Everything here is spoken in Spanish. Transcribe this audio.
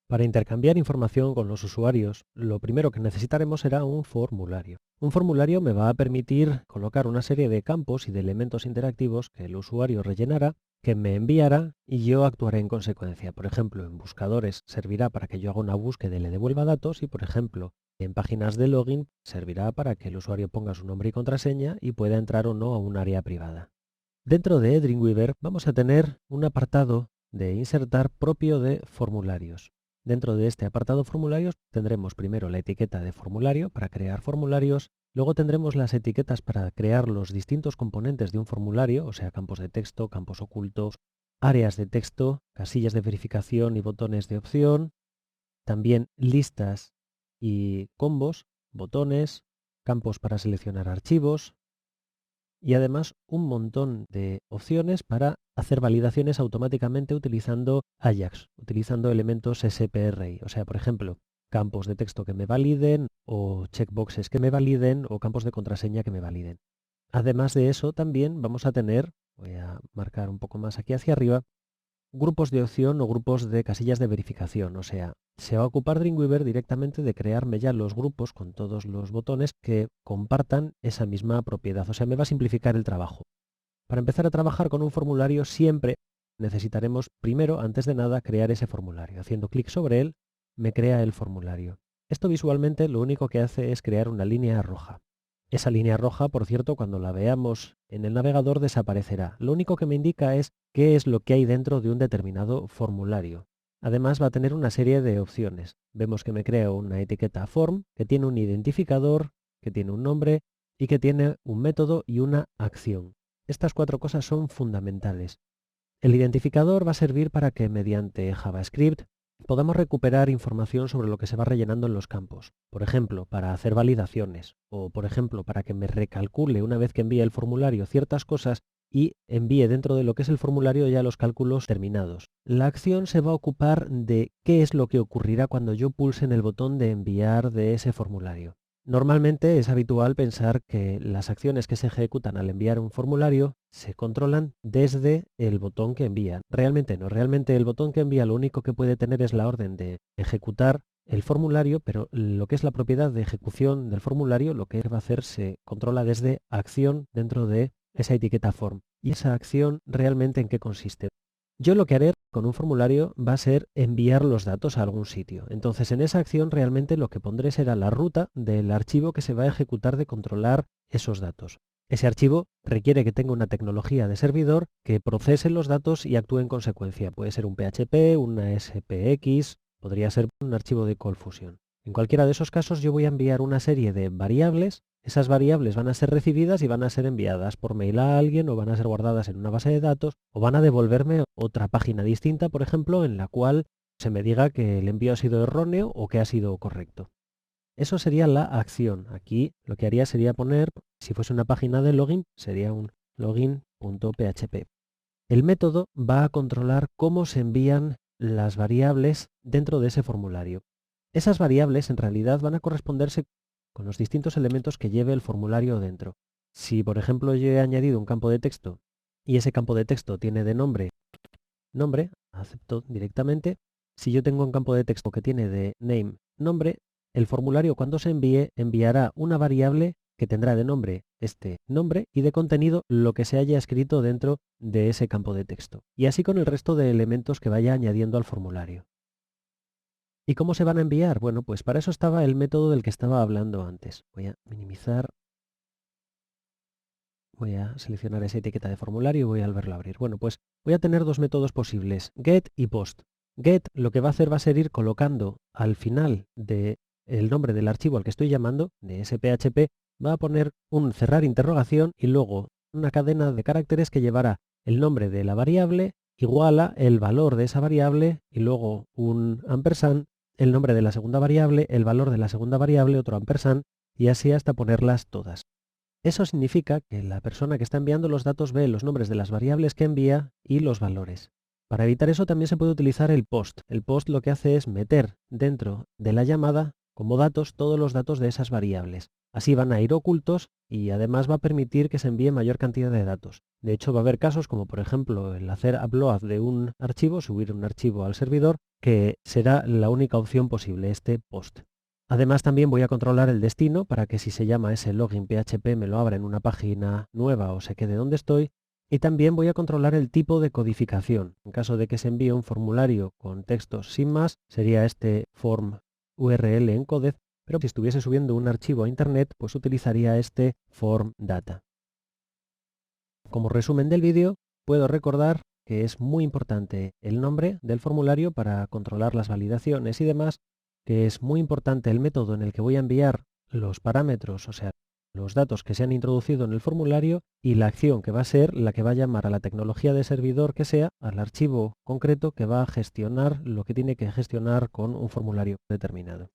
Para intercambiar información con los usuarios, lo primero que necesitaremos será un formulario. Un formulario me va a permitir colocar una serie de campos y de elementos interactivos que el usuario rellenará, que me enviará y yo actuaré en consecuencia. Por ejemplo, en buscadores servirá para que yo haga una búsqueda y le devuelva datos y, por ejemplo, en páginas de login servirá para que el usuario ponga su nombre y contraseña y pueda entrar o no a un área privada. Dentro de Dreamweaver vamos a tener un apartado de insertar propio de formularios. Dentro de este apartado formularios tendremos primero la etiqueta de formulario para crear formularios, luego tendremos las etiquetas para crear los distintos componentes de un formulario, o sea, campos de texto, campos ocultos, áreas de texto, casillas de verificación y botones de opción, también listas y combos, botones, campos para seleccionar archivos, y además un montón de opciones para hacer validaciones automáticamente utilizando Ajax, utilizando elementos SPRI. O sea, por ejemplo, campos de texto que me validen o checkboxes que me validen o campos de contraseña que me validen. Además de eso, también vamos a tener, voy a marcar un poco más aquí hacia arriba, grupos de opción o grupos de casillas de verificación. O sea, se va a ocupar Dreamweaver directamente de crearme ya los grupos con todos los botones que compartan esa misma propiedad. O sea, me va a simplificar el trabajo. Para empezar a trabajar con un formulario siempre necesitaremos primero, antes de nada, crear ese formulario. Haciendo clic sobre él, me crea el formulario. Esto visualmente lo único que hace es crear una línea roja. Esa línea roja, por cierto, cuando la veamos en el navegador desaparecerá. Lo único que me indica es qué es lo que hay dentro de un determinado formulario. Además va a tener una serie de opciones. Vemos que me crea una etiqueta form, que tiene un identificador, que tiene un nombre y que tiene un método y una acción. Estas cuatro cosas son fundamentales. El identificador va a servir para que mediante JavaScript podamos recuperar información sobre lo que se va rellenando en los campos. Por ejemplo, para hacer validaciones o, por ejemplo, para que me recalcule una vez que envíe el formulario ciertas cosas y envíe dentro de lo que es el formulario ya los cálculos terminados. La acción se va a ocupar de qué es lo que ocurrirá cuando yo pulse en el botón de enviar de ese formulario. Normalmente es habitual pensar que las acciones que se ejecutan al enviar un formulario se controlan desde el botón que envía. Realmente no, realmente el botón que envía lo único que puede tener es la orden de ejecutar el formulario, pero lo que es la propiedad de ejecución del formulario, lo que va a hacer se controla desde acción dentro de esa etiqueta form. ¿Y esa acción realmente en qué consiste? Yo lo que haré con un formulario va a ser enviar los datos a algún sitio. Entonces, en esa acción realmente lo que pondré será la ruta del archivo que se va a ejecutar de controlar esos datos. Ese archivo requiere que tenga una tecnología de servidor que procese los datos y actúe en consecuencia. Puede ser un PHP, una SPX, podría ser un archivo de ColdFusion. En cualquiera de esos casos yo voy a enviar una serie de variables. Esas variables van a ser recibidas y van a ser enviadas por mail a alguien o van a ser guardadas en una base de datos o van a devolverme otra página distinta, por ejemplo, en la cual se me diga que el envío ha sido erróneo o que ha sido correcto. Eso sería la acción. Aquí lo que haría sería poner, si fuese una página de login, sería un login.php. El método va a controlar cómo se envían las variables dentro de ese formulario. Esas variables en realidad van a corresponderse con los distintos elementos que lleve el formulario dentro. Si, por ejemplo, yo he añadido un campo de texto y ese campo de texto tiene de nombre, acepto directamente. Si yo tengo un campo de texto que tiene de name, nombre, el formulario cuando se envíe enviará una variable que tendrá de nombre este nombre y de contenido lo que se haya escrito dentro de ese campo de texto. Y así con el resto de elementos que vaya añadiendo al formulario. ¿Y cómo se van a enviar? Bueno, pues para eso estaba el método del que estaba hablando antes. Voy a minimizar. Voy a seleccionar esa etiqueta de formulario y voy a volverlo a abrir. Bueno, pues voy a tener dos métodos posibles, get y post. Get lo que va a hacer va a ser ir colocando al final del nombre del archivo al que estoy llamando, de ese PHP, va a poner un cerrar interrogación y luego una cadena de caracteres que llevará el nombre de la variable igual a el valor de esa variable y luego un ampersand, el nombre de la segunda variable, el valor de la segunda variable, otro ampersand y así hasta ponerlas todas. Eso significa que la persona que está enviando los datos ve los nombres de las variables que envía y los valores. Para evitar eso también se puede utilizar el post. El post lo que hace es meter dentro de la llamada como datos todos los datos de esas variables. Así van a ir ocultos y además va a permitir que se envíe mayor cantidad de datos. De hecho va a haber casos como por ejemplo el hacer upload de un archivo, subir un archivo al servidor que será la única opción posible, este post. Además también voy a controlar el destino para que si se llama ese login PHP me lo abra en una página nueva o se quede donde estoy. Y también voy a controlar el tipo de codificación. En caso de que se envíe un formulario con textos sin más, sería este form URL encoded, pero si estuviese subiendo un archivo a internet, pues utilizaría este form data. Como resumen del vídeo, puedo recordar que es muy importante el nombre del formulario para controlar las validaciones y demás, que es muy importante el método en el que voy a enviar los parámetros, o sea, los datos que se han introducido en el formulario, y la acción que va a ser la que va a llamar a la tecnología de servidor que sea, al archivo concreto que va a gestionar lo que tiene que gestionar con un formulario determinado.